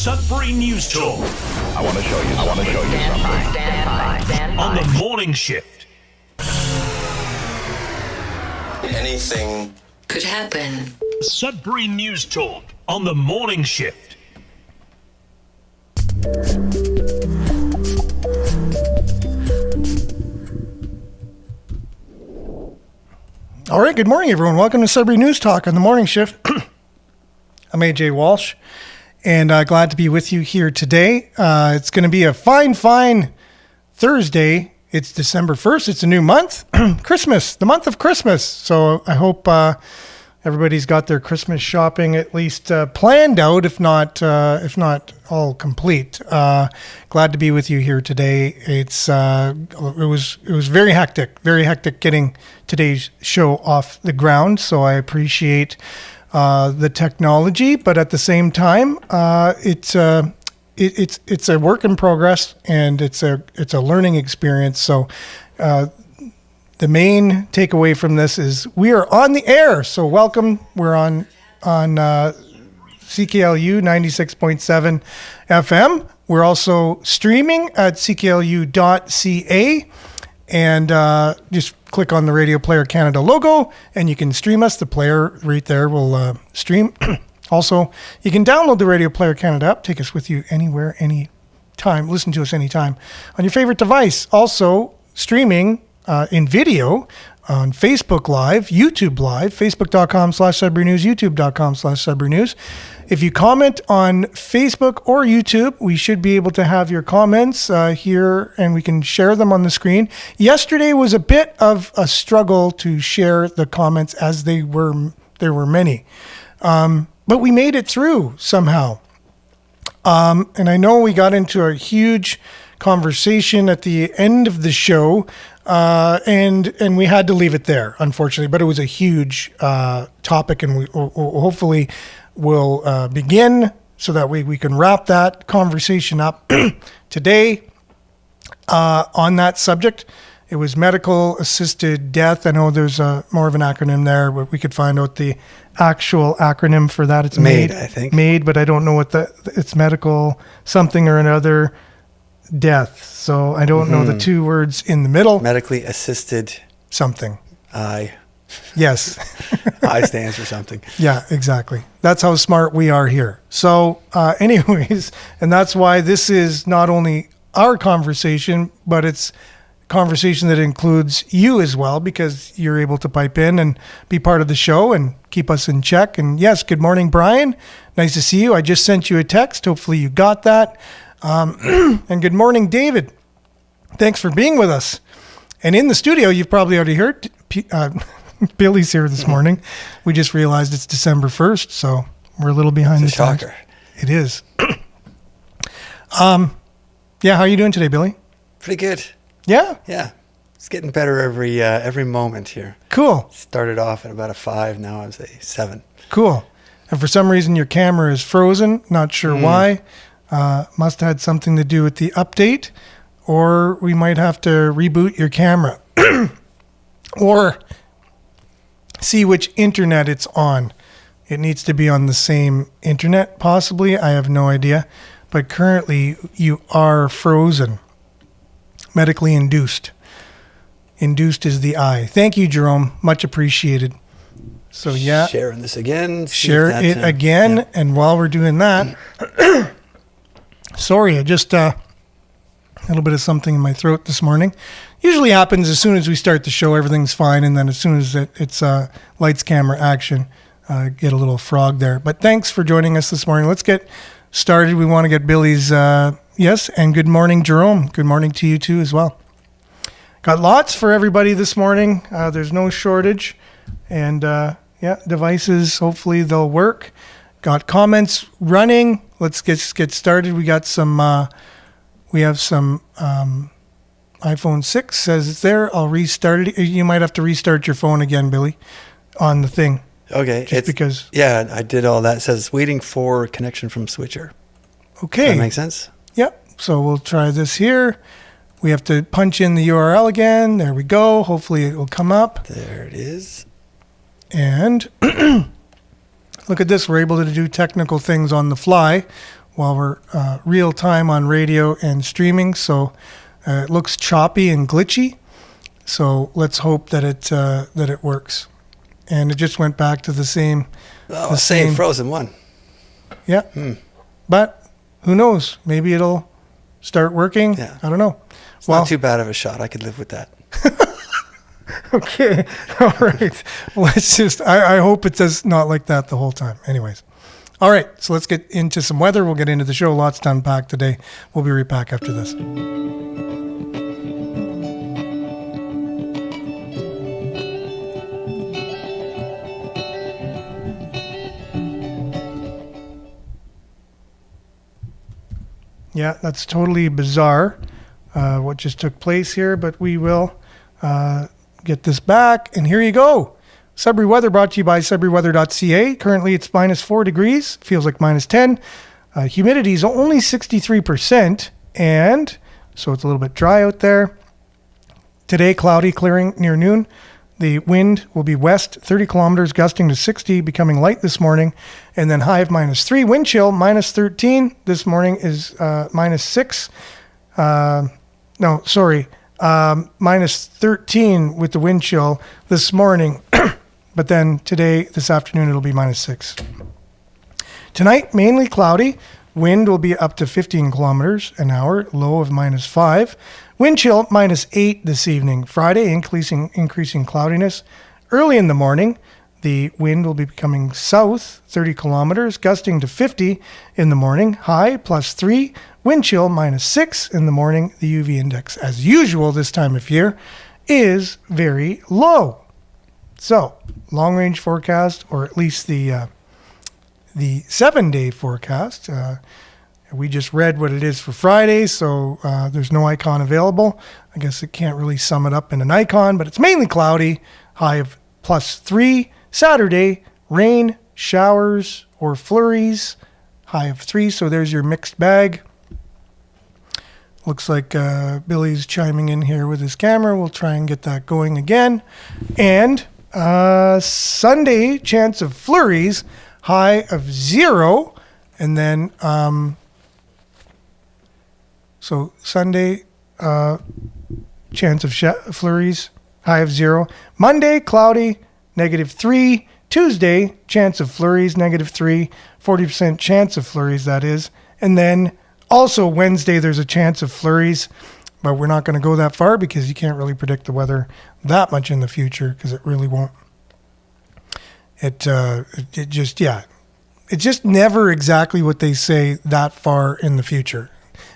Sudbury News Talk. I want to show you something. Stand by. On the morning shift. Anything could happen. Sudbury News Talk on the morning shift. All right, good morning, everyone. Welcome to Sudbury News Talk on the morning shift. I'm AJ Walsh, and glad to be with you here today. It's going to be a fine Thursday. It's December 1st. It's a new month, Christmas, the month of Christmas. So I hope everybody's got their Christmas shopping at least planned out, if not all complete. Glad to be with you here today. It was very hectic getting today's show off the ground. So I appreciate the technology, but at the same time, it's a work in progress, and it's a learning experience. So the main takeaway from this is we are on the air. So welcome. We're on CKLU 96.7 FM. We're also streaming at cklu.ca, and just click on the Radio Player Canada logo and you can stream us. The player right there will stream. Also, you can download the Radio Player Canada app. Take us with you anywhere, anytime. Listen to us anytime on your favorite device. Also, streaming in video on Facebook Live, YouTube Live, facebook.com/Sudbury News, youtube.com/Sudbury News. If you comment on Facebook or YouTube, we should be able to have your comments here, and we can share them on the screen. Yesterday was a bit of a struggle to share the comments, as there were many. But we made it through somehow. And I know we got into a huge conversation at the end of the show, and we had to leave it there, unfortunately. But it was a huge topic, and we hopefully will begin so that we can wrap that conversation up today on that subject. It was medical assisted death. I know there's more of an acronym there, but we could find out the actual acronym for that. It's MAID, I think. MAID, but I don't know what it's medical something or another death. So I don't know the two words in the middle. Medically assisted something. I. Yes. I stands for something. Yeah, exactly. That's how smart we are here. So anyways, and that's why this is not only our conversation, but it's conversation that includes you as well, because you're able to pipe in and be part of the show and keep us in check. And yes, good morning, Brian. Nice to see you. I just sent you a text. Hopefully you got that. And good morning, David. Thanks for being with us. And in the studio, you've probably already heard, Billy's here this morning. We just realized it's December 1st, so we're a little behind the times. Shocker. It is. Yeah, how are you doing today, Billy? Pretty good. Yeah? Yeah. It's getting better every moment here. Cool. Started off at about a 5, now I'm a 7. Cool. And for some reason, your camera is frozen. Not sure why. Must have had something to do with the update, or we might have to reboot your camera or see which internet it's on. It needs to be on the same internet, possibly. I have no idea. But currently, you are frozen. Medically induced. Induced is the I. Thank you, Jerome. Much appreciated. So, yeah. Sharing this again. Share it again. Yeah. And while we're doing that, sorry, I just a little bit of something in my throat this morning. Usually happens as soon as we start the show, everything's fine. And then as soon as it's lights, camera, action, get a little frog there. But thanks for joining us this morning. Let's get started. We want to get Billy's, yes, and good morning, Jerome. Good morning to you too as well. Got lots for everybody this morning. There's no shortage. And devices, hopefully they'll work. Got comments running. Let's get started. We got some, we have some iPhone 6 says it's there. I'll restart it. You might have to restart your phone again, Billy, on the thing. Okay. Just because. Yeah, I did all that. It says waiting for connection from switcher. Okay. Does that make sense? Yep. So we'll try this here. We have to punch in the URL again. There we go. Hopefully it will come up. There it is. And look at this. We're able to do technical things on the fly while we're real time on radio and streaming. So it looks choppy and glitchy. So let's hope that it works. And it just went back to the same. The same frozen one. Yeah. But who knows? Maybe it'll start working. Yeah. I don't know. It's not too bad of a shot. I could live with that. Okay. All right. Let's just, I hope it does not like that the whole time. Anyways. All right. So let's get into some weather. We'll get into the show. Lots to unpack today. We'll be right back after this. Yeah, that's totally bizarre what just took place here, but we will get this back. And here you go. Sudbury weather brought to you by sudburyweather.ca. Currently it's -4 degrees, feels like -10. Humidity is only 63%, and so it's a little bit dry out there. Today, cloudy, clearing near noon. The wind will be west 30 kilometers, gusting to 60, becoming light this morning. And then high of -3. Wind chill, -13. This morning is -6. -13 with the wind chill this morning. But then today, this afternoon, it'll be -6. Tonight, mainly cloudy. Wind will be up to 15 kilometers an hour, low of -5. Wind chill -8 this evening. Friday, increasing cloudiness. Early in the morning, the wind will be becoming south 30 kilometers, gusting to 50 in the morning. High +3. Wind chill -6 in the morning. The UV index, as usual this time of year, is very low. So, long range forecast, or at least the 7-day forecast. We just read what it is for Friday, so there's no icon available. I guess it can't really sum it up in an icon, but it's mainly cloudy, high of +3. Saturday, rain, showers, or flurries, high of 3. So there's your mixed bag. Looks like Billy's chiming in here with his camera. We'll try and get that going again. And Sunday, chance of flurries, high of 0. And then, so Sunday, chance of flurries, high of 0. Monday, cloudy, -3. Tuesday, chance of flurries, -3. 40% chance of flurries, that is. And then also Wednesday, there's a chance of flurries, but we're not going to go that far because you can't really predict the weather that much in the future because it really won't. It's just never exactly what they say that far in the future,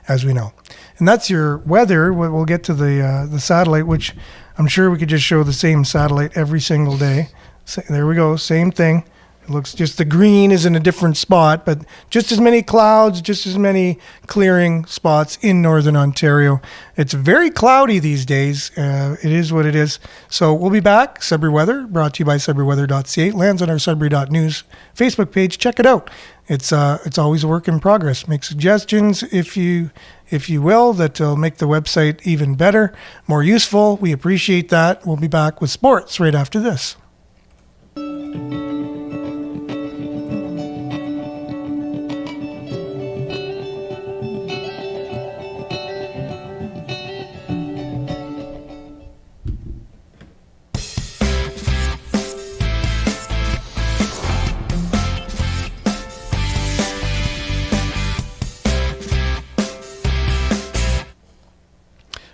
as we know. And that's your weather. We'll get to the satellite, which I'm sure we could just show the same satellite every single day. So there we go, same thing. It looks just the green is in a different spot, but just as many clouds, just as many clearing spots in northern Ontario. It's very cloudy these days. It is what it is. So we'll be back. Sudbury Weather, brought to you by sudburyweather.ca. It lands on our Sudbury.news Facebook page. Check it out. It's always a work in progress. Make suggestions if you will, that'll make the website even better, more useful. We appreciate that. We'll be back with sports right after this.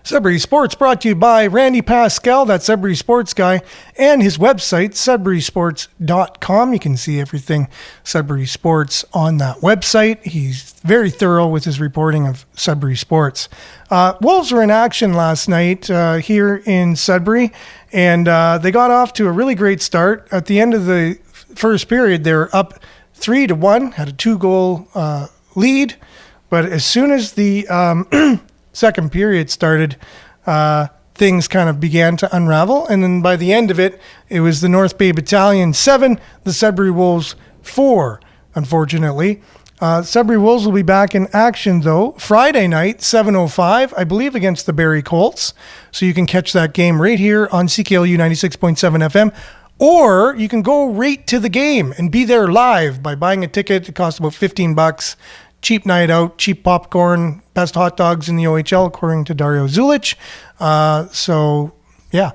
Sudbury Sports brought to you by Randy Pascal, that's Sudbury Sports guy, and his website, sudburysports.com. You can see everything Sudbury Sports on that website. He's very thorough with his reporting of Sudbury Sports. Wolves were in action last night here in Sudbury, and they got off to a really great start. At the end of the first period, they were up 3-1, had a 2-goal lead, but as soon as the second period started, things kind of began to unravel. And then by the end of it, it was the North Bay Battalion 7, the Sudbury Wolves 4, unfortunately. Sudbury Wolves will be back in action, though, Friday night, 7:05, I believe, against the Barrie Colts. So you can catch that game right here on CKLU 96.7 FM. Or you can go right to the game and be there live by buying a ticket. It costs about $15 cheap night out, cheap popcorn, best hot dogs in the OHL, according to Dario Zulich. So, yeah,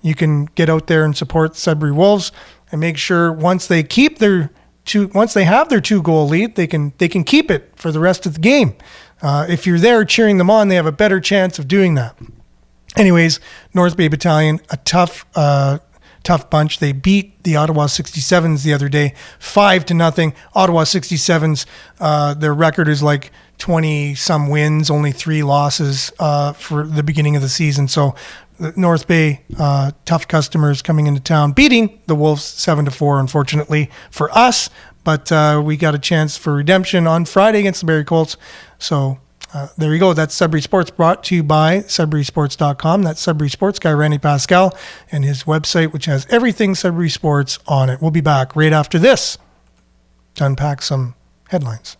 you can get out there and support the Sudbury Wolves and make sure once they have their 2-goal lead, they can keep it for the rest of the game. If you're there cheering them on, they have a better chance of doing that. Anyways, North Bay Battalion, a tough bunch. They beat the Ottawa 67s the other day, 5-0. Ottawa 67s, their record is like 20-some wins, only 3 losses for the beginning of the season. So the North Bay, tough customers coming into town, beating the Wolves 7-4, unfortunately for us. But we got a chance for redemption on Friday against the Barrie Colts. So there you go. That's Sudbury Sports, brought to you by SudburySports.com. That's Sudbury Sports guy Randy Pascal and his website, which has everything Sudbury Sports on it. We'll be back right after this to unpack some headlines.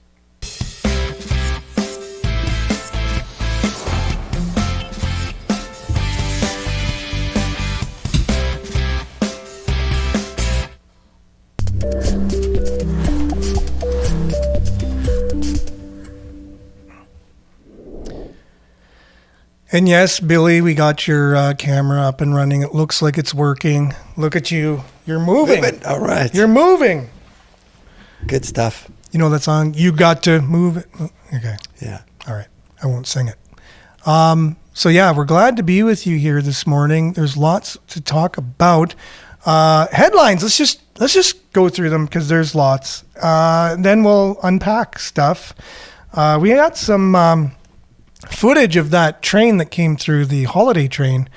And yes, Billy, we got your camera up and running. It looks like it's working. Look at you. You're moving. All right. You're moving. Good stuff. You know that song, You Got to Move It? Okay. Yeah. All right. I won't sing it. So, yeah, we're glad to be with you here this morning. There's lots to talk about. Headlines, let's just go through them because there's lots. Then we'll unpack stuff. We got some footage of that train that came through, the holiday train,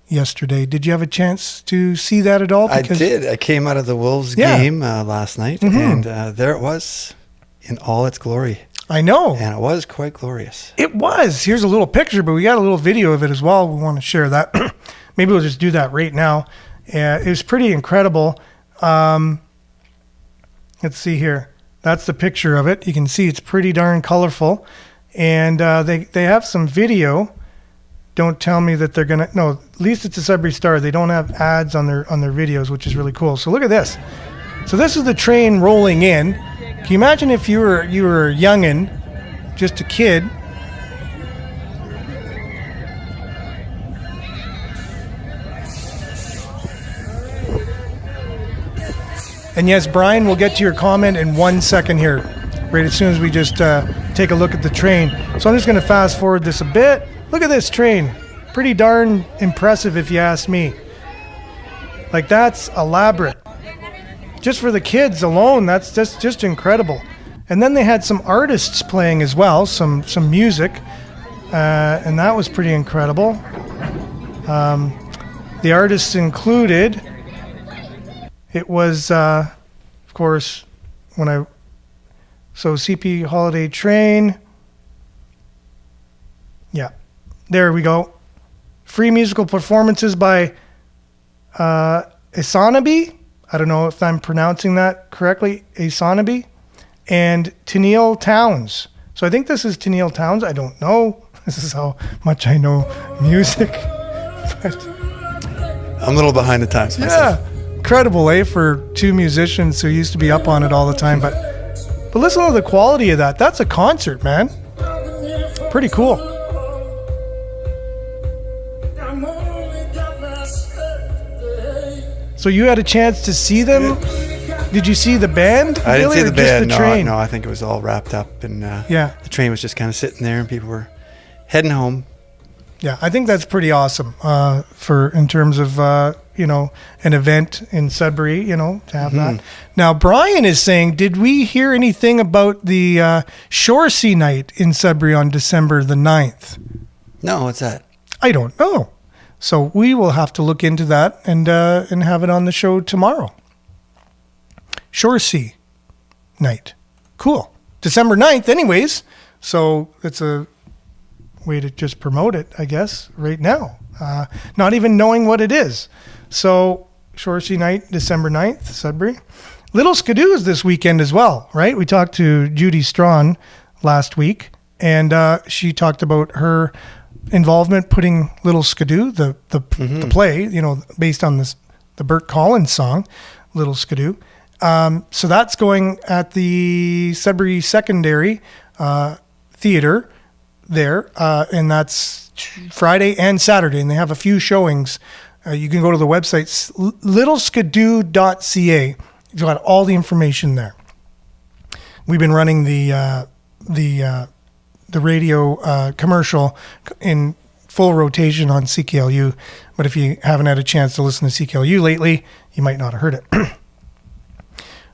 yesterday. Did you have a chance to see that at all? I did. I came out of the Wolves game last night, and there it was in all its glory. I know. And it was quite glorious. It was. Here's a little picture, but we got a little video of it as well. We want to share that. Maybe we'll just do that right now. It was pretty incredible. Let's see here. That's the picture of it. You can see it's pretty darn colorful. And they have some video. Don't tell me that they're gonna. No, at least it's a Sudbury Star. They don't have ads on their videos, which is really cool. So look at this. So this is the train rolling in. Can you imagine if you were a youngin', just a kid? And yes, Brian, we'll get to your comment in 1 second here, right as soon as we just take a look at the train. So I'm just going to fast forward this a bit. Look at this train. Pretty darn impressive if you ask me. Like, that's elaborate. Just for the kids alone, that's just incredible. And then they had some artists playing as well, some music, and that was pretty incredible. The artists included, it was, of course, so CP Holiday Train. Yeah, there we go. Free musical performances by Isanabi. I don't know if I'm pronouncing that correctly. Isanabi. And Tennille Towns. So I think this is Tennille Towns. I don't know. This is how much I know music. But I'm a little behind the times myself. yeah, incredible, for two musicians who used to be up on it all the time. But listen to the quality of that. That's a concert, man. Pretty cool. So you had a chance to see them? Did you see the band? I didn't see the band. The train? No, I think it was all wrapped up, and yeah, the train was just kind of sitting there, and people were heading home. Yeah, I think that's pretty awesome in terms of an event in Sudbury, to have that. Now, Brian is saying, did we hear anything about the Shore Sea Night in Sudbury on December the 9th? No, what's that? I don't know. So we will have to look into that and have it on the show tomorrow. Shore Sea Night. Cool. December 9th anyways. So it's a way to just promote it, I guess, right now. Not even knowing what it is. So Shore Sea Night, December 9th, Sudbury. Little Skidoo is this weekend as well, right? We talked to Judy Strawn last week, and she talked about her involvement putting Little Skidoo, the play, based on the Burt Collins song, Little Skidoo. So that's going at the Sudbury Secondary Theater there, and that's Friday and Saturday, and they have a few showings. You can go to the website, littleskidoo.ca. It's got all the information there. We've been running the radio commercial in full rotation on CKLU, but if you haven't had a chance to listen to CKLU lately, you might not have heard it.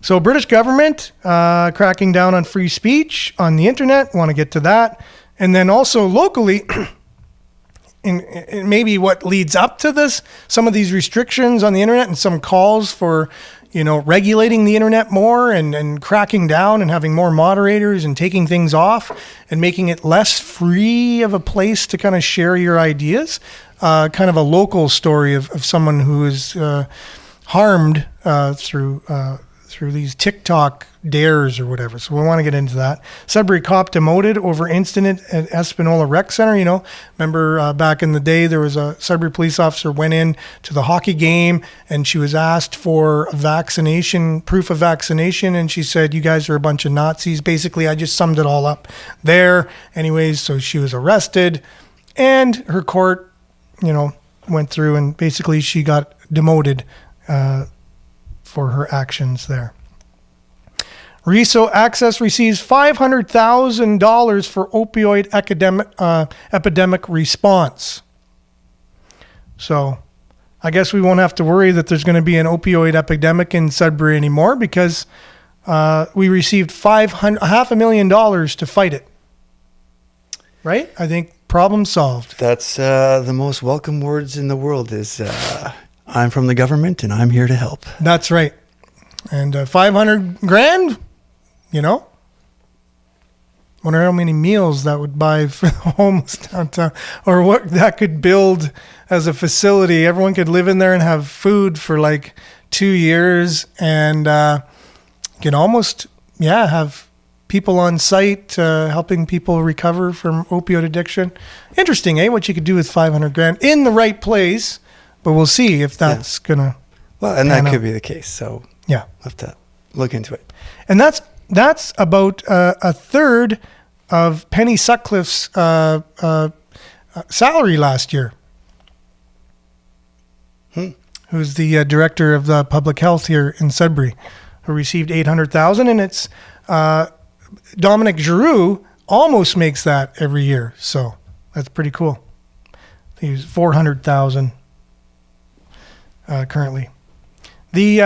So British government cracking down on free speech on the internet. Want to get to that. And then also locally, in maybe what leads up to this, some of these restrictions on the internet and some calls for, regulating the internet more and cracking down and having more moderators and taking things off and making it less free of a place to kind of share your ideas. Kind of a local story of someone who is harmed through these TikTok dares or whatever. So we want to get into that. Sudbury cop demoted over incident at Espanola Rec Center. Remember back in the day, there was a Sudbury police officer went in to the hockey game and she was asked for proof of vaccination. And she said, "You guys are a bunch of Nazis." Basically, I just summed it all up there. Anyways, so she was arrested and her court, went through and basically she got demoted for her actions there. Reso Access receives $500,000 for opioid epidemic response. So I guess we won't have to worry that there's going to be an opioid epidemic in Sudbury anymore because we received $500,000 to fight it. Right? I think problem solved. That's the most welcome words in the world is I'm from the government and I'm here to help. That's right. And $500,000, wonder how many meals that would buy for the homeless downtown, or what that could build as a facility. Everyone could live in there and have food for like 2 years, and can almost have people on site helping people recover from opioid addiction. Interesting, what you could do with $500,000 in the right place. But we'll see if that's gonna. Well, and that could be the case. So yeah, we'll have to look into it. And that's about a third of Penny Sutcliffe's salary last year. Who's the director of the public health here in Sudbury, who received $800,000, and it's Dominic Giroux almost makes that every year. So that's pretty cool. He's $400,000. Currently. The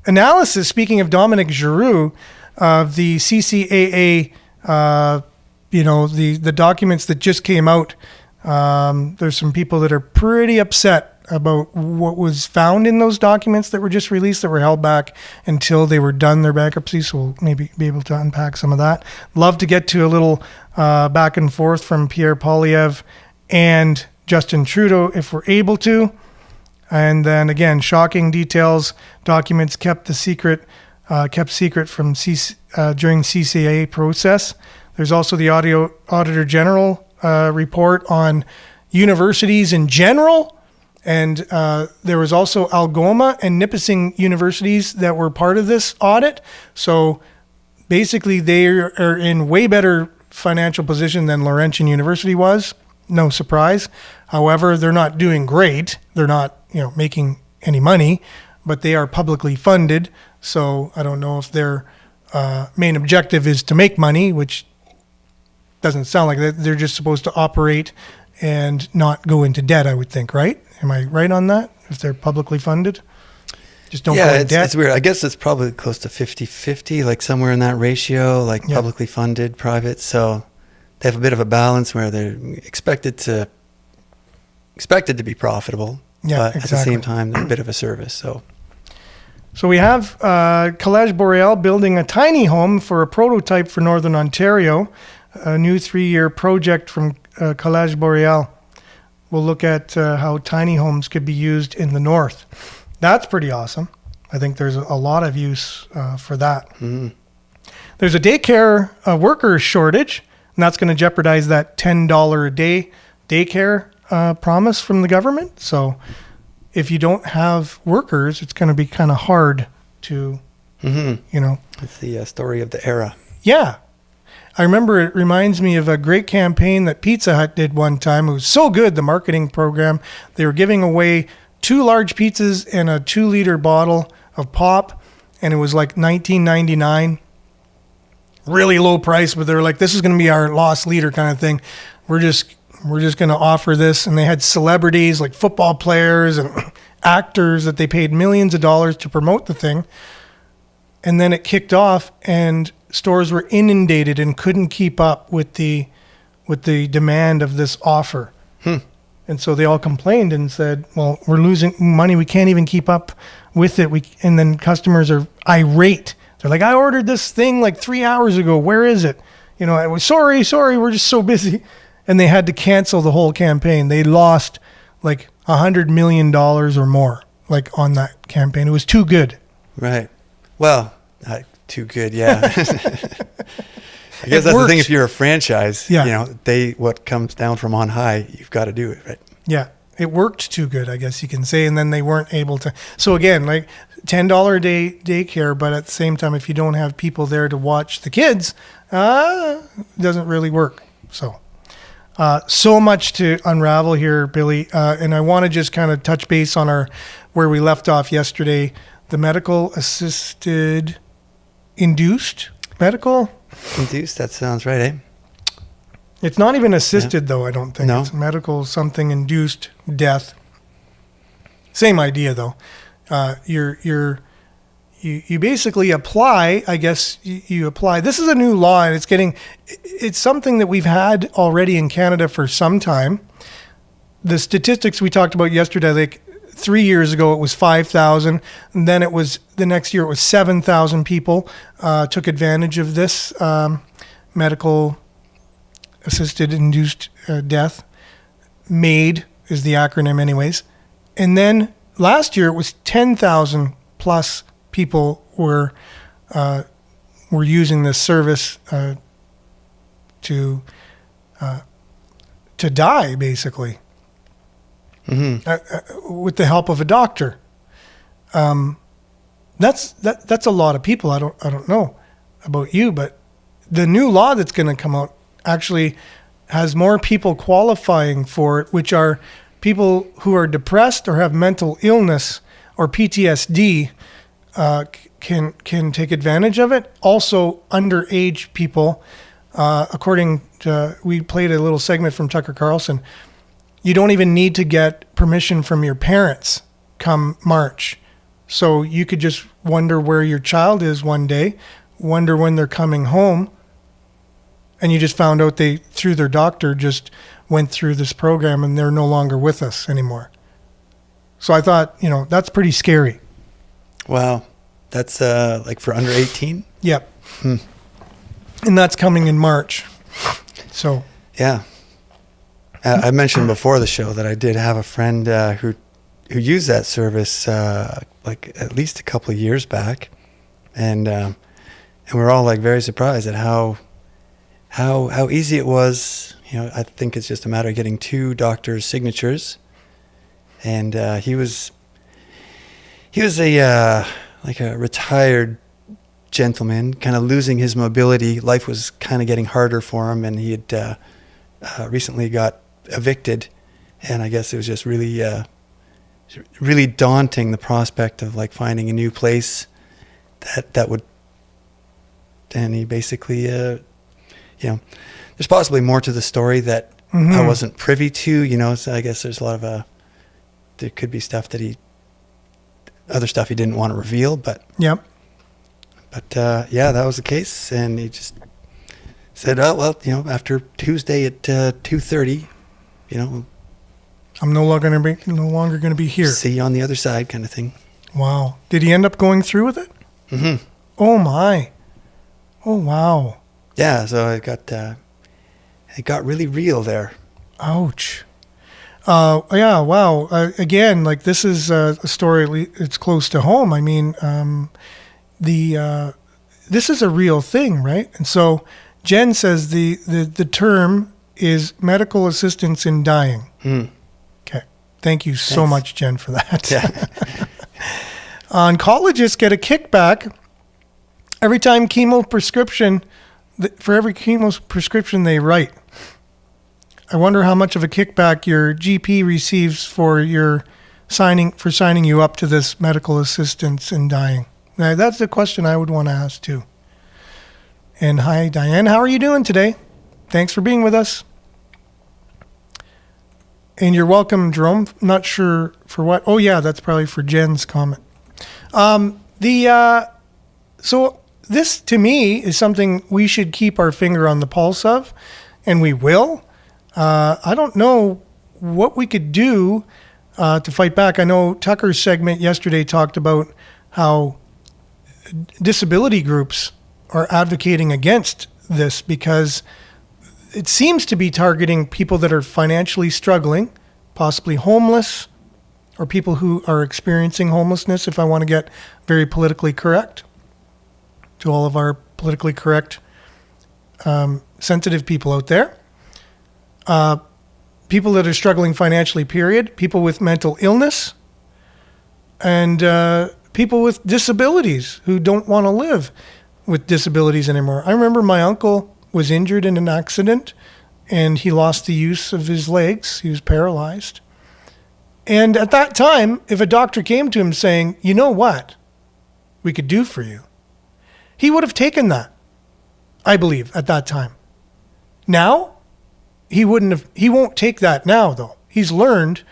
analysis, speaking of Dominic Giroux, of the CCAA, the documents that just came out, there's some people that are pretty upset about what was found in those documents that were just released that were held back until they were done their bankruptcy. So we'll maybe be able to unpack some of that. Love to get to a little back and forth from Pierre Poilievre and Justin Trudeau if we're able to. And then again, shocking details, documents kept secret from during CCAA process. There's also the Auditor General report on universities in general, and there was also Algoma and Nipissing universities that were part of this audit. So basically, they are in way better financial position than Laurentian University was. No surprise. However, they're not doing great. They're not making any money, but they are publicly funded. So I don't know if their main objective is to make money, which doesn't sound like that. They're just supposed to operate and not go into debt, I would think, right? Am I right on that? If they're publicly funded? Just don't go into debt? It's weird. I guess it's probably close to 50-50, like somewhere in that ratio, like publicly funded, private. So they have a bit of a balance where they're expected to be profitable. Yeah, but exactly. At the same time, they're a bit of a service. So we have Collège Boreal building a tiny home for a prototype for Northern Ontario, a new 3-year project from Collège Boreal. We'll look at how tiny homes could be used in the north. That's pretty awesome. I think there's a lot of use for that. Mm-hmm. There's a daycare worker shortage, and that's going to jeopardize that $10 a day daycare promise from the government. So if you don't have workers, it's going to be kind of hard to, It's the story of the era. Yeah. I remember it reminds me of a great campaign that Pizza Hut did one time. It was so good, the marketing program. They were giving away 2 large pizzas and a 2-liter bottle of pop, and it was like $19.99. Really low price, but they were like, this is going to be our lost leader kind of thing. We're just going to offer this. And they had celebrities like football players and actors that they paid millions of dollars to promote the thing. And then it kicked off, and stores were inundated and couldn't keep up with the demand of this offer. And so they all complained and said, well, we're losing money. We can't even keep up with it. And then customers are irate. They're like, I ordered this thing like 3 hours ago. Where is it? You know, I was sorry. We're just so busy. And they had to cancel the whole campaign. They lost like $100 million or more, like on that campaign. It was too good. Right. Well, too good. Yeah. I guess that's the thing. If you're a franchise, you know, what comes down from on high, you've got to do it, right? Yeah. It worked too good, I guess you can say. And then they weren't able to. So again, like $10 a day daycare, but at the same time, if you don't have people there to watch the kids, it doesn't really work. So much to unravel here, Billy. And I want to just kind of touch base on where we left off yesterday. The medical induced, that sounds right, eh? It's not even assisted, though, I don't think. No? It's medical something induced death. Same idea, though. You basically apply, I guess you apply. This is a new law, and it's something that we've had already in Canada for some time. The statistics we talked about yesterday, like 3 years ago, it was 5,000. And then the next year, it was 7,000 people took advantage of this medical assisted induced death. MAID is the acronym anyways. And then last year, it was 10,000 plus people were using this service to die, basically. With the help of a doctor. That's a lot of people. I don't know about you, but the new law that's going to come out actually has more people qualifying for it, which are people who are depressed or have mental illness or PTSD can take advantage of it. Also, underage people, according to, we played a little segment from Tucker Carlson. You don't even need to get permission from your parents come March. So you could just wonder where your child is one day, wonder when they're coming home, and you just found out they, through their doctor, just went through this program and they're no longer with us anymore. So I thought, that's pretty scary. Wow. That's like for under 18? Yep. And that's coming in March. So. Yeah. I mentioned before the show that I did have a friend who used that service like at least a couple of years back, and we're all like very surprised at how easy it was. I think it's just a matter of getting 2 doctors' signatures, and he was a like a retired gentleman, kind of losing his mobility. Life was kind of getting harder for him, and he had recently got evicted, and I guess it was just really daunting, the prospect of like finding a new place that would. And he basically, there's possibly more to the story that I wasn't privy to, so I guess there's a lot of there could be stuff that other stuff he didn't want to reveal, but yep. But that was the case, and he just said, "Oh well, after Tuesday at 2:30, I'm no longer going to be here. See you on the other side," kind of thing. Wow. Did he end up going through with it? Mm-hmm. Oh my. Oh wow. Yeah. So it got really real there. Ouch. Yeah. Wow. Again, like this is a story. It's close to home. I mean, this is a real thing, right? And so Jen says the term is medical assistance in dying. Okay. Thank you so much, Jen, for that. Yeah. Oncologists get a kickback every time chemo prescription for every chemo prescription they write. I wonder how much of a kickback your GP receives for signing you up to this medical assistance in dying. Now, that's the question I would want to ask too. And hi, Diane. How are you doing today? Thanks for being with us. And you're welcome, Jerome. Not sure for what. Oh, yeah, that's probably for Jen's comment. So this, to me, is something we should keep our finger on the pulse of, and we will. I don't know what we could do to fight back. I know Tucker's segment yesterday talked about how disability groups are advocating against this because it seems to be targeting people that are financially struggling, possibly homeless, or people who are experiencing homelessness, if I want to get very politically correct, to all of our politically correct, sensitive people out there. People that are struggling financially, period. People with mental illness. And people with disabilities who don't want to live with disabilities anymore. I remember my uncle was injured in an accident and he lost the use of his legs. He was paralyzed. And at that time, if a doctor came to him saying, you know what we could do for you, he would have taken that, I believe, at that time. Now, he won't take that now, though. He's learned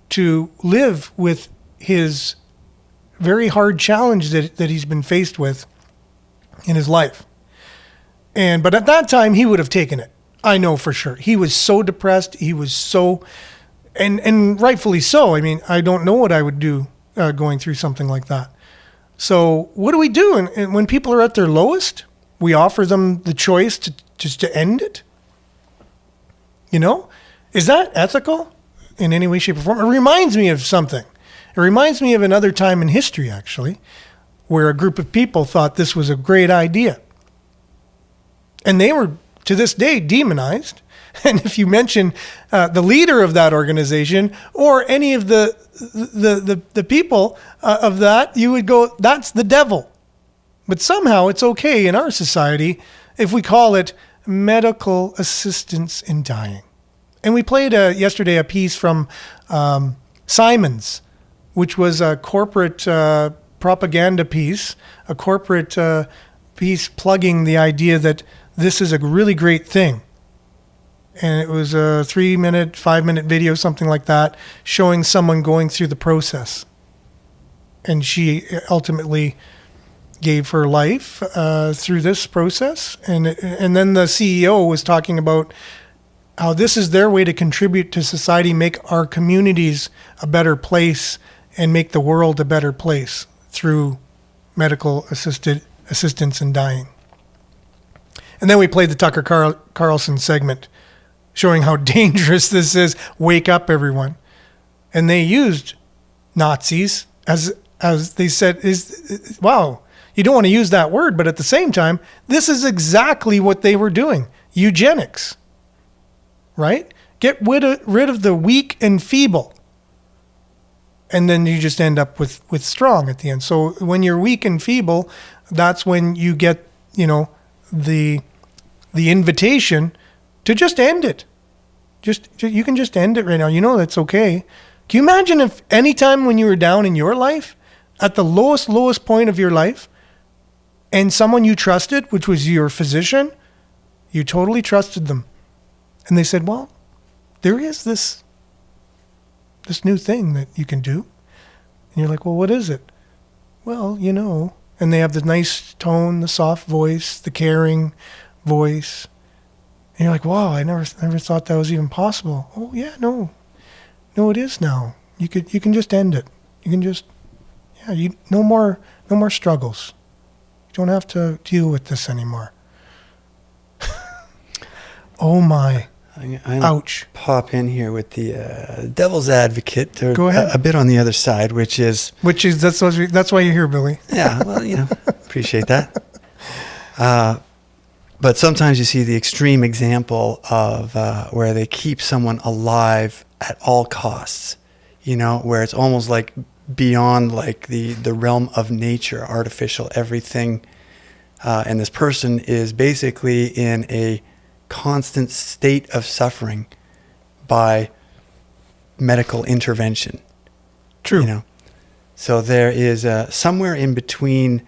to live with his very hard challenge that he's been faced with in his life. But at that time, he would have taken it. I know for sure. He was so depressed. He was so, and rightfully so. I mean, I don't know what I would do going through something like that. So what do we do? And when people are at their lowest, we offer them the choice to end it. You know, is that ethical in any way, shape, or form? It reminds me of something. It reminds me of another time in history, actually, where a group of people thought this was a great idea. And they were, to this day, demonized. And if you mention the leader of that organization or any of the people of that, you would go, that's the devil. But somehow it's okay in our society if we call it medical assistance in dying. And we played yesterday a piece from Simon's, which was a corporate propaganda piece, a corporate piece plugging the idea that this is a really great thing. And it was a 3-minute, 5-minute video, something like that, showing someone going through the process. And she ultimately gave her life through this process. And then the CEO was talking about how this is their way to contribute to society, make our communities a better place, and make the world a better place through medical assistance in dying. And then we played the Tucker Carlson segment, showing how dangerous this is. Wake up, everyone. And they used Nazis as they said, wow, you don't want to use that word, but at the same time, this is exactly what they were doing. Eugenics, right? Get rid of the weak and feeble. And then you just end up with strong at the end. So when you're weak and feeble, that's when you get, the invitation to just end it. You can just end it right now. That's okay. Can you imagine if any time when you were down in your life, at the lowest point of your life, and someone you trusted, which was your physician, you totally trusted them. And they said, well, there is this new thing that you can do. And you're like, well, what is it? Well, and they have the nice tone, the soft voice, the caring voice. And you're like, wow, I never thought that was even possible. Oh yeah, no, it is now. You can just end it. You can just, no more struggles. You don't have to deal with this anymore. Oh my. Ouch. Pop in here with the devil's advocate. Or Go ahead. A bit on the other side, which is that's why you're here, Billy. Yeah, well, appreciate that. But sometimes you see the extreme example of where they keep someone alive at all costs, where it's almost like beyond like the realm of nature, artificial, everything and this person is basically in a constant state of suffering by medical intervention. True. You know, so there is somewhere in between,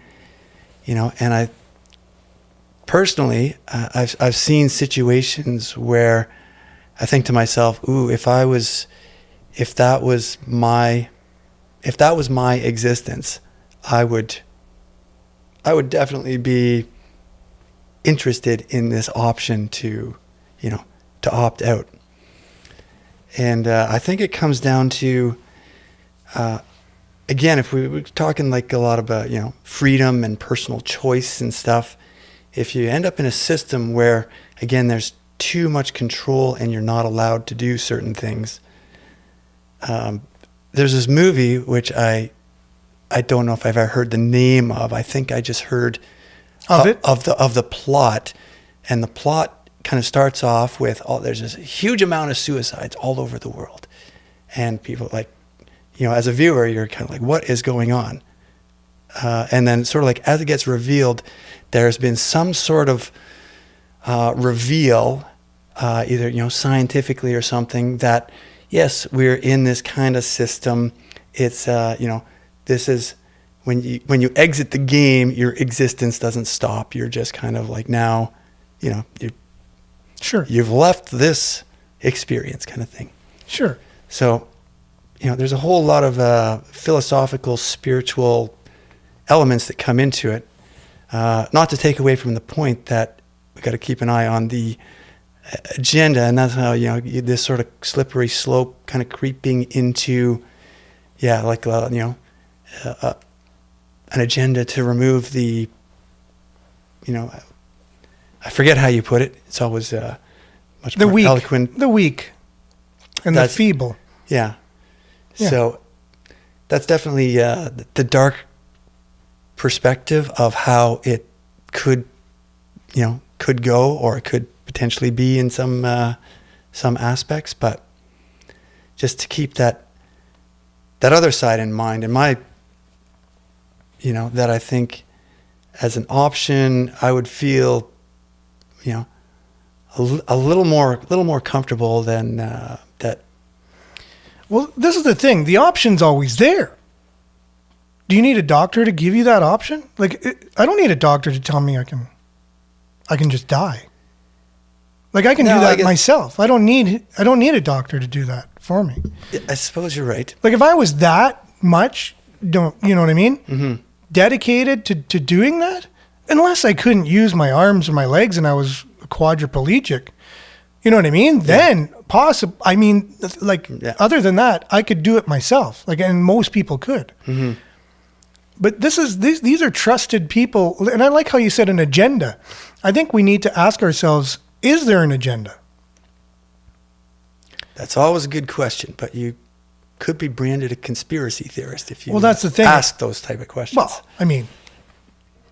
you know, and I personally, I've seen situations where I think to myself, ooh, if that was my existence, I would definitely be interested in this option to opt out. And I think it comes down to, again, if we're talking like a lot about, you know, freedom and personal choice and stuff, if you end up in a system where, again, there's too much control and you're not allowed to do certain things. There's this movie, which I don't know if I've ever heard the name of. I think I just heard of the plot, and the plot kind of starts off with there's this huge amount of suicides all over the world, and people, like, you know, as a viewer, you're kind of like, what is going on? And then sort of like as it gets revealed, there's been some sort of reveal, either, you know, scientifically or something, that yes, we're in this kind of system. It's you know, this is when you exit the game, your existence doesn't stop. You're just kind of like, now, you know, you've left this experience, kind of thing. Sure. So, you know, there's a whole lot of philosophical, spiritual elements that come into it. Not to take away from the point that we got to keep an eye on the agenda, and that's how, you know, this sort of slippery slope kind of creeping into, like, you know, an agenda to remove the, you know, I forget how you put it. It's always much more eloquent. The weak and the feeble. Yeah. So that's definitely the dark perspective of how it could go, or it could potentially be in some aspects. But just to keep that other side in mind, and that I think as an option, I would feel, you know, a little more comfortable than that. Well, this is the thing. The option's always there. Do you need a doctor to give you that option? Like, I don't need a doctor to tell me I can just die. Like, I can do that myself. I don't need a doctor to do that for me. I suppose you're right. Like, if I was that much, you know what I mean? Mm-hmm. Dedicated to doing that, unless I couldn't use my arms or my legs and I was quadriplegic, you know what I mean? Yeah. Then possible. I mean, like, other than that, I could do it myself. Like, and most people could. Mm-hmm. But these are trusted people, and I like how you said an agenda. I think we need to ask ourselves: is there an agenda? That's always a good question, but you could be branded a conspiracy theorist if you that's the thing. Ask those type of questions. Well, I mean,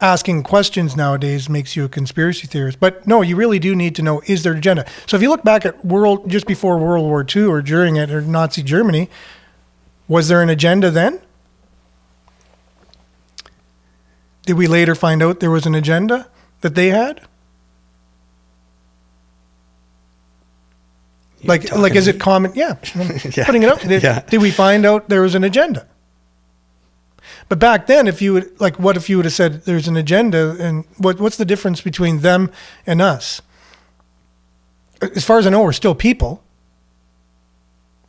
asking questions nowadays makes you a conspiracy theorist. But no, you really do need to know, is there an agenda? So if you look back at just before World War II or during it, or Nazi Germany, was there an agenda then? Did we later find out there was an agenda that they had? Like is it common? Yeah. Putting it out. Did we find out there was an agenda? But back then, what if you would have said there's an agenda, and what's the difference between them and us? As far as I know, we're still people.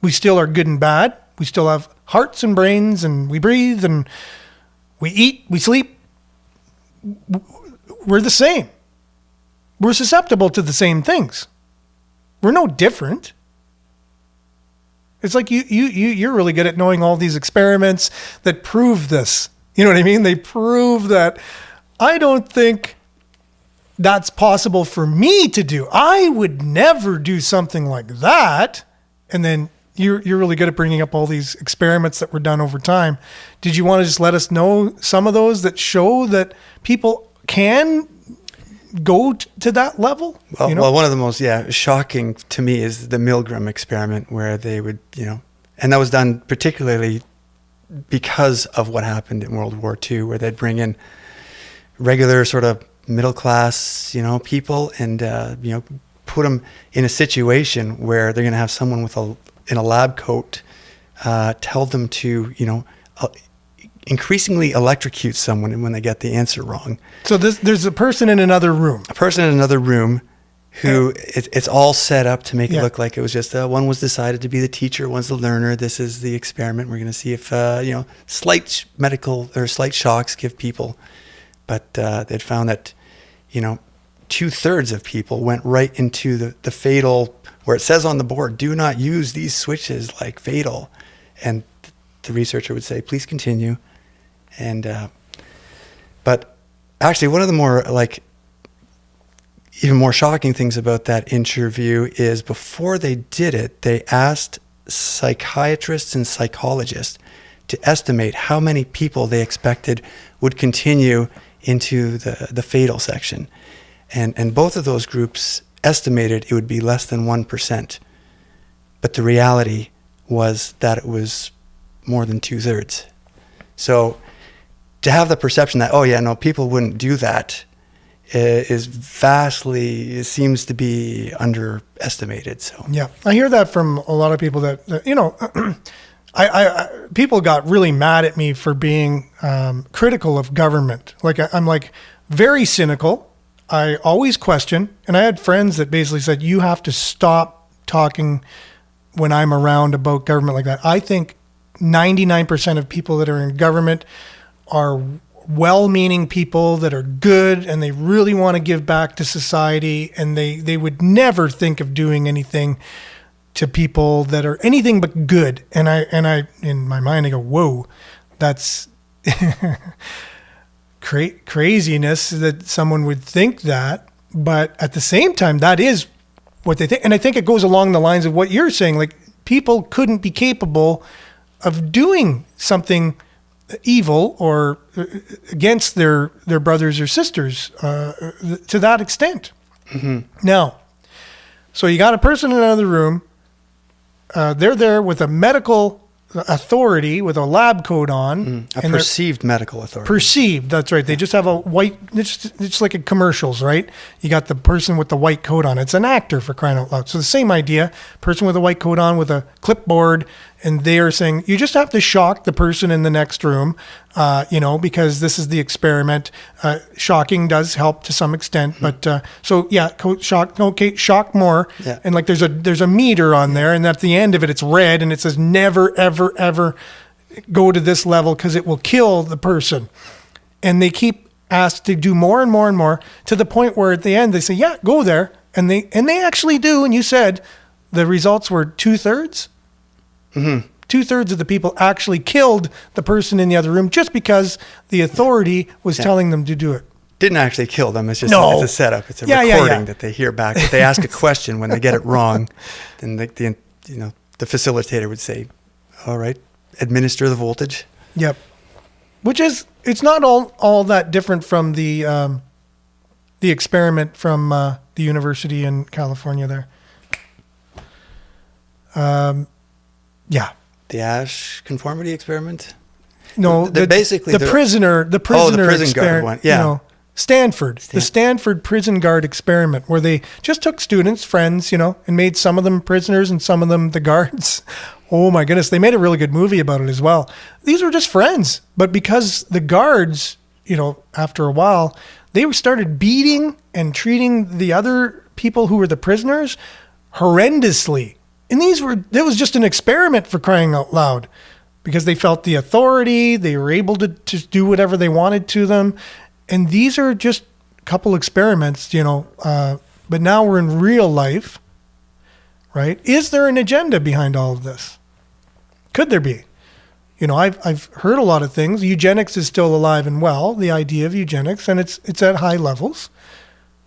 We still are good and bad. We still have hearts and brains, and we breathe, and we eat, we sleep. We're the same. We're susceptible to the same things. We're no different. It's like you're really good at knowing all these experiments that prove this. You know what I mean? They prove that. I don't think that's possible for me to do. I would never do something like that. And then you're really good at bringing up all these experiments that were done over time. Did you want to just let us know some of those that show that people can go to that level? Well, well, one of the most shocking to me is the Milgram experiment, where they would, and that was done particularly because of what happened in World War II, where they'd bring in regular sort of middle class, people, and put them in a situation where they're going to have someone in a lab coat tell them to increasingly electrocute someone when they get the answer wrong. So there's a person in another room. A person in another room who it's all set up to make it look like it was just one was decided to be the teacher, one's the learner. This is the experiment. We're going to see if slight medical or slight shocks give people. But they'd found that 2/3 of people went right into the fatal, where it says on the board, "Do not use these switches, like fatal." And the researcher would say, "Please continue." And but actually, one of the more even more shocking things about that interview is before they did it, they asked psychiatrists and psychologists to estimate how many people they expected would continue into the fatal section. And both of those groups estimated it would be less than 1%. But the reality was that it was more than 2/3. So to have the perception that, people wouldn't do that it seems to be underestimated. So yeah, I hear that from a lot of people that people got really mad at me for being critical of government. I'm very cynical. I always question, and I had friends that basically said, you have to stop talking when I'm around about government like that. I think 99% of people that are in government are well-meaning people that are good and they really want to give back to society, and they would never think of doing anything to people that are anything but good. And I in my mind I go, whoa, that's craziness that someone would think that. But at the same time, that is what they think. And I think it goes along the lines of what you're saying. People couldn't be capable of doing something evil or against their brothers or sisters to that extent. Mm-hmm. Now, so you got a person in another room. They're there with a medical authority with a lab coat on. A perceived medical authority. Perceived, that's right. They just have a white, it's like in commercials, right? You got the person with the white coat on. It's an actor, for crying out loud. So the same idea, person with a white coat on with a clipboard, and they are saying, you just have to shock the person in the next room, because this is the experiment. Shocking does help to some extent, but shock more. Yeah. And there's a meter on there, and at the end of it, it's red, and it says never, ever, ever go to this level because it will kill the person. And they keep asked to do more and more and more to the point where at the end they say, yeah, go there, and they actually do. And you said the results were 2/3. Mm-hmm. 2/3 of the people actually killed the person in the other room just because the authority was telling them to do it. Didn't actually kill them. It's just it's a setup. It's a recording that they hear back. If they ask a question when they get it wrong, then the facilitator would say, "All right, administer the voltage." Yep. Which is, it's not all that different from the experiment from the university in California there. Yeah. The Ash conformity experiment? No, the prison guard one. Yeah. Stanford, the Stanford prison guard experiment, where they just took students, friends, and made some of them prisoners and some of them the guards. Oh my goodness. They made a really good movie about it as well. These were just friends, but because the guards, after a while, they started beating and treating the other people who were the prisoners horrendously. And it was just an experiment, for crying out loud, because they felt the authority. They were able to just do whatever they wanted to them. And these are just a couple experiments, but now we're in real life, right? Is there an agenda behind all of this? Could there be? I've heard a lot of things. Eugenics is still alive and well, the idea of eugenics, and it's at high levels.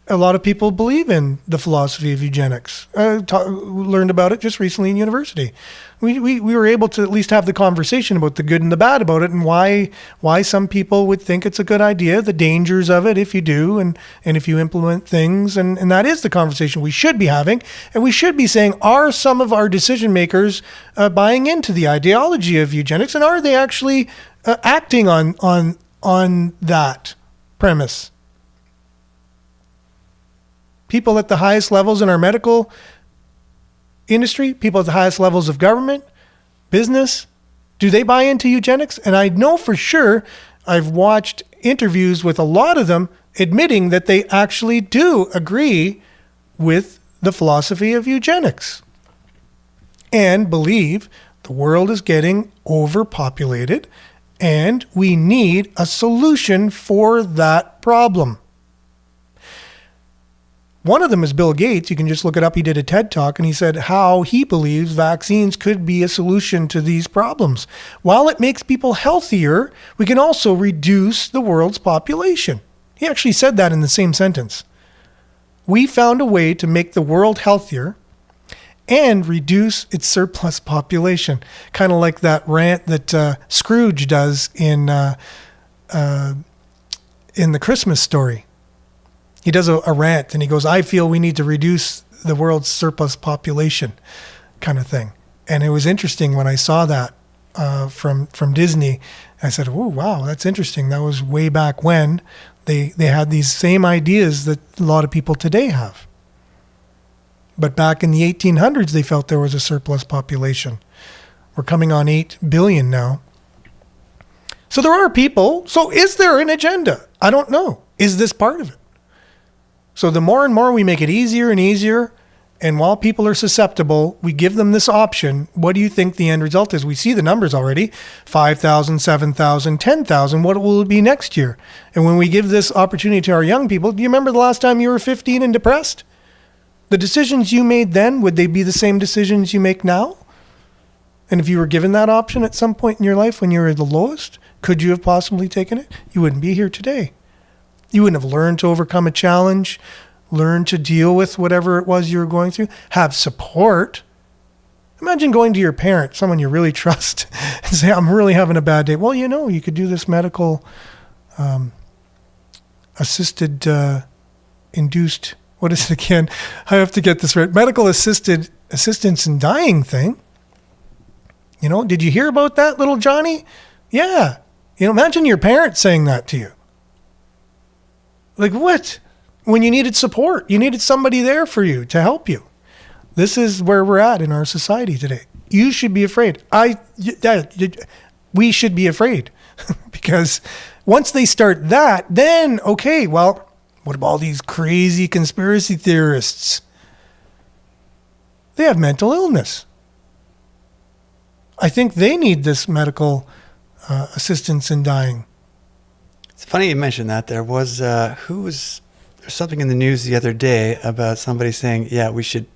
A lot of people believe in the philosophy of eugenics. Learned about it just recently in university. We were able to at least have the conversation about the good and the bad about it, and why some people would think it's a good idea, the dangers of it if you do, and if you implement things. And that is the conversation we should be having. And we should be saying, are some of our decision makers buying into the ideology of eugenics, and are they actually acting on that premise? people at the highest levels in our medical industry, people at the highest levels of government, business, do they buy into eugenics? And I know for sure, I've watched interviews with a lot of them admitting that they actually do agree with the philosophy of eugenics and believe the world is getting overpopulated and we need a solution for that problem. One of them is Bill Gates. You can just look it up. He did a TED Talk and he said how he believes vaccines could be a solution to these problems. While it makes people healthier, we can also reduce the world's population. He actually said that in the same sentence. We found a way to make the world healthier and reduce its surplus population. Kind of like that rant that Scrooge does in the Christmas Story. He does a rant and he goes, I feel we need to reduce the world's surplus population kind of thing. And it was interesting when I saw that from Disney. I said, oh, wow, that's interesting. That was way back when they had these same ideas that a lot of people today have. But back in the 1800s, they felt there was a surplus population. We're coming on 8 billion now. So there are people. So is there an agenda? I don't know. Is this part of it? So the more and more we make it easier and easier, and while people are susceptible, we give them this option. What do you think the end result is? We see the numbers already, 5,000, 7,000, 10,000. What will it be next year? And when we give this opportunity to our young people, do you remember the last time you were 15 and depressed? The decisions you made then, would they be the same decisions you make now? And if you were given that option at some point in your life when you were at the lowest, could you have possibly taken it? You wouldn't be here today. You wouldn't have learned to overcome a challenge, learn to deal with whatever it was you were going through, have support. Imagine going to your parent, someone you really trust, and say, I'm really having a bad day. Well, you could do this medical assisted induced, what is it again? I have to get this right. Medical assistance in dying thing. Did you hear about that, little Johnny? Yeah. Imagine your parents saying that to you. Like what? When you needed support, you needed somebody there for you to help you. This is where we're at in our society today. You should be afraid. We should be afraid because once they start that, then, okay, well, what about all these crazy conspiracy theorists? They have mental illness. I think they need this medical assistance in dying. It's funny you mentioned that. There was something in the news the other day about somebody saying, yeah, we should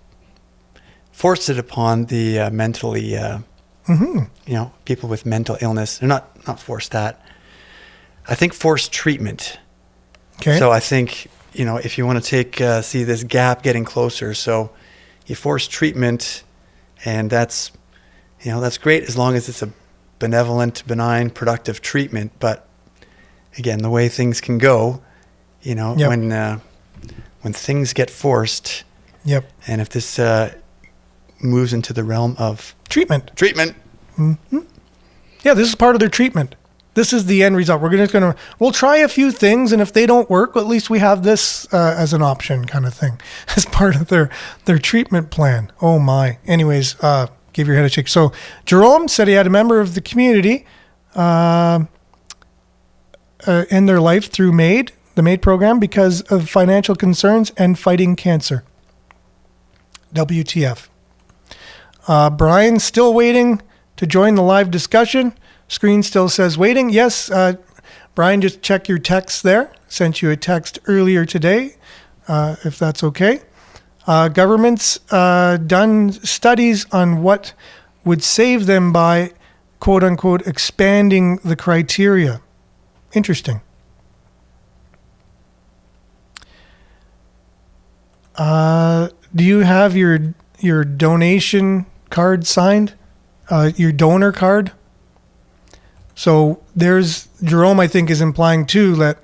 force it upon the mentally, people with mental illness. They're not force that. I think forced treatment. Okay. So I think, if you want to see this gap getting closer, so you force treatment, and that's great as long as it's a benevolent, benign, productive treatment. But again, the way things can go, yep. When things get forced, yep. And if this moves into the realm of treatment. Mm-hmm. Yeah, this is part of their treatment. This is the end result. We'll try a few things, and if they don't work, at least we have this as an option, kind of thing, as part of their treatment plan. Oh my. Anyways, give your head a shake. So Jerome said he had a member of the community end their life through the MAID program because of financial concerns and fighting cancer. WTF. Brian's still waiting to join the live discussion. Screen still says waiting. Yes, Brian, just check your text there. Sent you a text earlier today, if that's okay. Government's done studies on what would save them by, quote unquote, expanding the criteria. Interesting. Do you have your donation card signed? Your donor card? So there's, Jerome, I think, is implying too that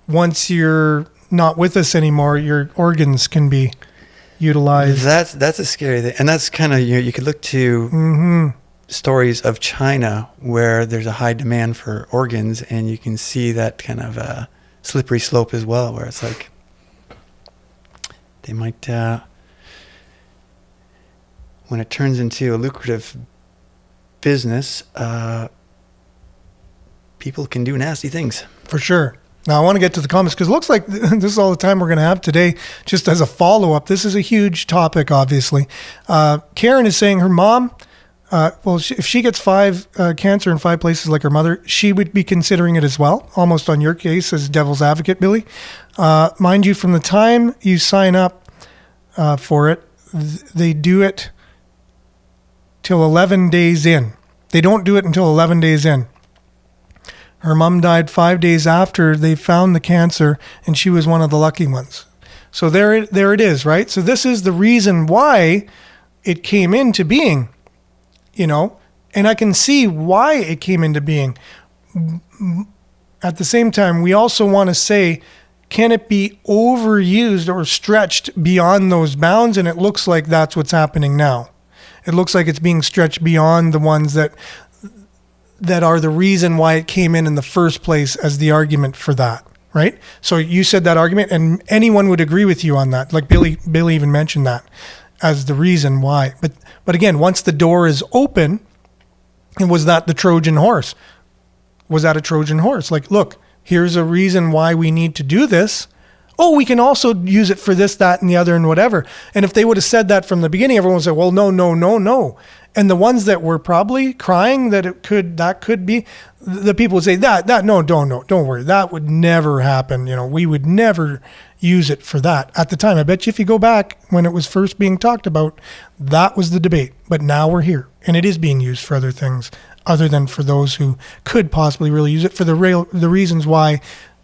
once you're not with us anymore, your organs can be utilized. That's a scary thing. And that's kind of, you could look to stories of China where there's a high demand for organs, and you can see that kind of slippery slope as well, where it's like They might, when it turns into a lucrative business, people can do nasty things. For sure. Now, I want to get to the comments because it looks like this is all the time we're going to have today. Just as a follow-up, this is a huge topic, obviously. Karen is saying her mom, if she gets cancer in 5 places like her mother, she would be considering it as well, almost on your case as devil's advocate, Billy. Mind you, from the time you sign up for it, they do it till 11 days in. They don't do it until 11 days in. Her mom died 5 days after they found the cancer, and she was one of the lucky ones. So there it is, right? So this is the reason why it came into being, and I can see why it came into being. At the same time, we also want to say, can it be overused or stretched beyond those bounds? And it looks like that's what's happening now. It looks like it's being stretched beyond the ones that are the reason why it came in the first place as the argument for that, right? So you said that argument, and anyone would agree with you on that. Like Billy even mentioned that as the reason why. But again, once the door is open, and was that the Trojan horse? Was that a Trojan horse? Like, look, here's a reason why we need to do this. Oh, we can also use it for this, that, and the other, and whatever. And if they would have said that from the beginning, everyone would say, well, no. And the ones that were probably crying that could be, the people would say no, don't worry. That would never happen. We would never use it for that. At the time, I bet you if you go back when it was first being talked about, that was the debate. But now we're here, and it is being used for other things other than for those who could possibly really use it for the reasons why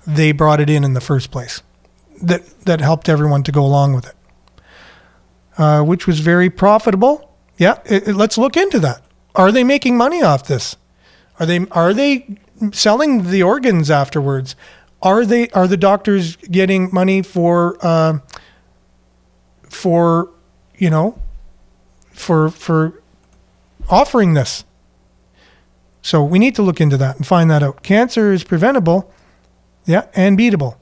they brought it in the first place. That helped everyone to go along with it, which was very profitable. Yeah, let's look into that. Are they making money off this? Are they selling the organs afterwards? Are the doctors getting money for offering this? So we need to look into that and find that out. Cancer is preventable, yeah, and beatable.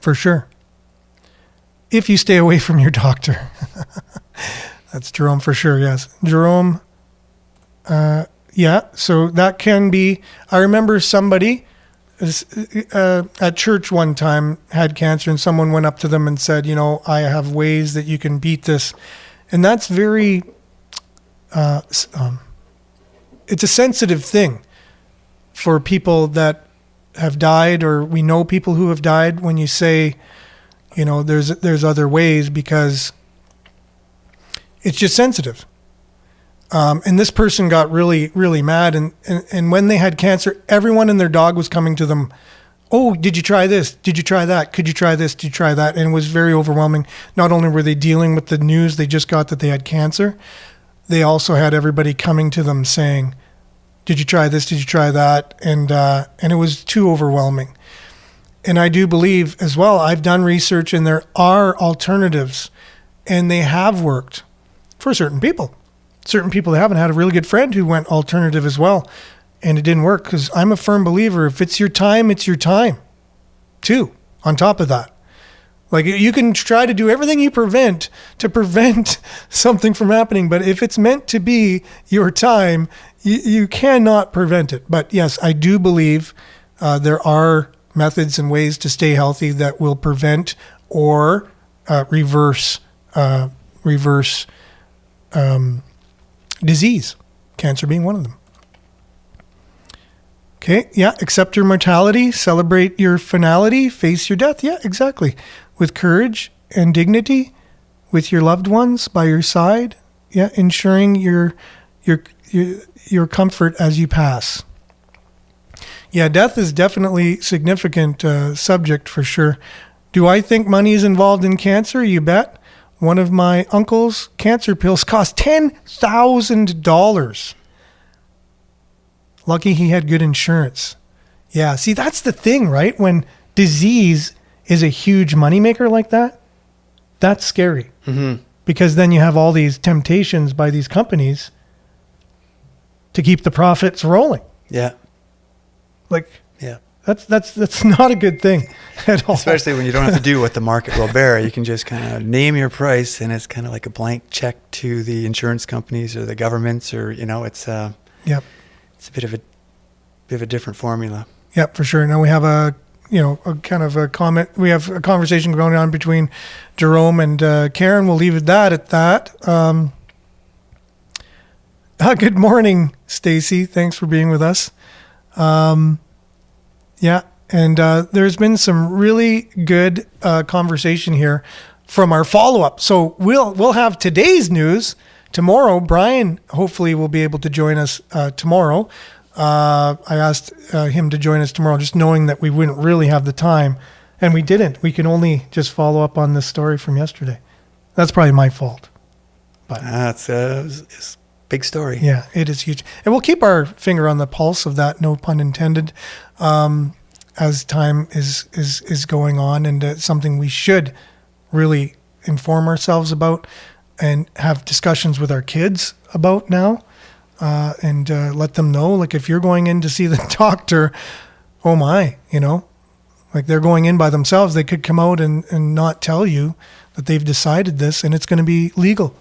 For sure. If you stay away from your doctor. That's Jerome for sure, yes. Jerome, yeah, so that can be, I remember somebody at church one time had cancer and someone went up to them and said, I have ways that you can beat this. And that's very, it's a sensitive thing for people that have died, or we know people who have died, when you say, there's other ways, because it's just sensitive. And this person got really, really mad. And when they had cancer, everyone and their dog was coming to them. Oh, did you try this? Did you try that? Could you try this? Did you try that? And it was very overwhelming. Not only were they dealing with the news they just got that they had cancer, they also had everybody coming to them saying, did you try this? Did you try that? And it was too overwhelming. And I do believe as well, I've done research and there are alternatives, and they have worked for certain people. Certain people that haven't. Had a really good friend who went alternative as well, and it didn't work, because I'm a firm believer, if it's your time, it's your time too, on top of that. Like, you can try to do everything to prevent something from happening, but if it's meant to be your time, you cannot prevent it. But yes, I do believe there are methods and ways to stay healthy that will prevent or reverse disease, cancer being one of them. Okay, yeah, accept your mortality, celebrate your finality, face your death. Yeah, exactly. With courage and dignity, with your loved ones by your side. Yeah, ensuring your comfort as you pass. Yeah, death is definitely significant subject for sure. Do I think money is involved in cancer? You bet. One of my uncle's cancer pills cost $10,000. Lucky he had good insurance. Yeah, see, that's the thing, right? When disease is a huge moneymaker like that, that's scary. Mm-hmm. Because then you have all these temptations by these companies to keep the profits rolling. Yeah. Like, yeah, That's not a good thing at all. Especially when you don't have to do what the market will bear. You can just kind of name your price, and it's kind of like a blank check to the insurance companies or the governments, or it's Yep. It's a bit of a different formula. Yep, for sure. Now we have a kind of a comment. We have a conversation going on between Jerome and Karen. We'll leave it at that. Good morning, Stacy. Thanks for being with us. Yeah, and there's been some really good conversation here from our follow-up. So we'll have today's news tomorrow. Brian hopefully will be able to join us tomorrow. I asked him to join us tomorrow, just knowing that we wouldn't really have the time, and we didn't. We can only just follow up on this story from yesterday. That's probably my fault. But It's a big story. yeah, it is huge. And we'll keep our finger on the pulse of that, no pun intended, as time is going on, and it's something we should really inform ourselves about and have discussions with our kids about now, and let them know, like, if you're going in to see the doctor, oh my, like, they're going in by themselves. They could come out and not tell you that they've decided this, and it's going to be legal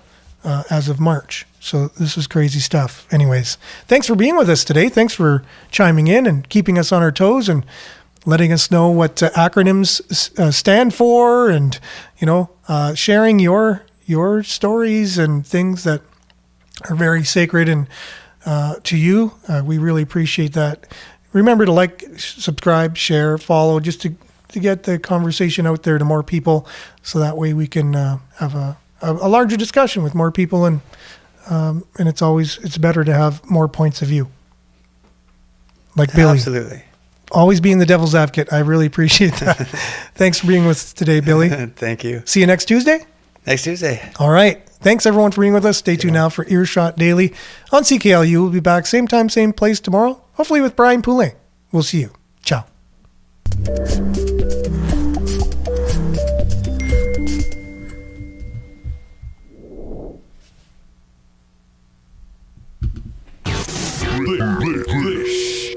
as of March. So this is crazy stuff. Anyways, thanks for being with us today. Thanks for chiming in and keeping us on our toes and letting us know what acronyms stand for, and sharing your stories and things that are very sacred and to you. We really appreciate that. Remember to like, subscribe, share, follow, just to get the conversation out there to more people, so that way we can have a larger discussion with more people, and it's better to have more points of view. Like Billy. Absolutely. Always being the devil's advocate. I really appreciate that. Thanks for being with us today, Billy. Thank you. See you next Tuesday. Next Tuesday. All right. Thanks, everyone, for being with us. Stay tuned now for Earshot Daily on CKLU. We'll be back same time, same place tomorrow, hopefully with Brian Poulet. We'll see you. Ciao. This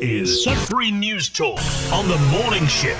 is Sudbury News Talk on the morning shift.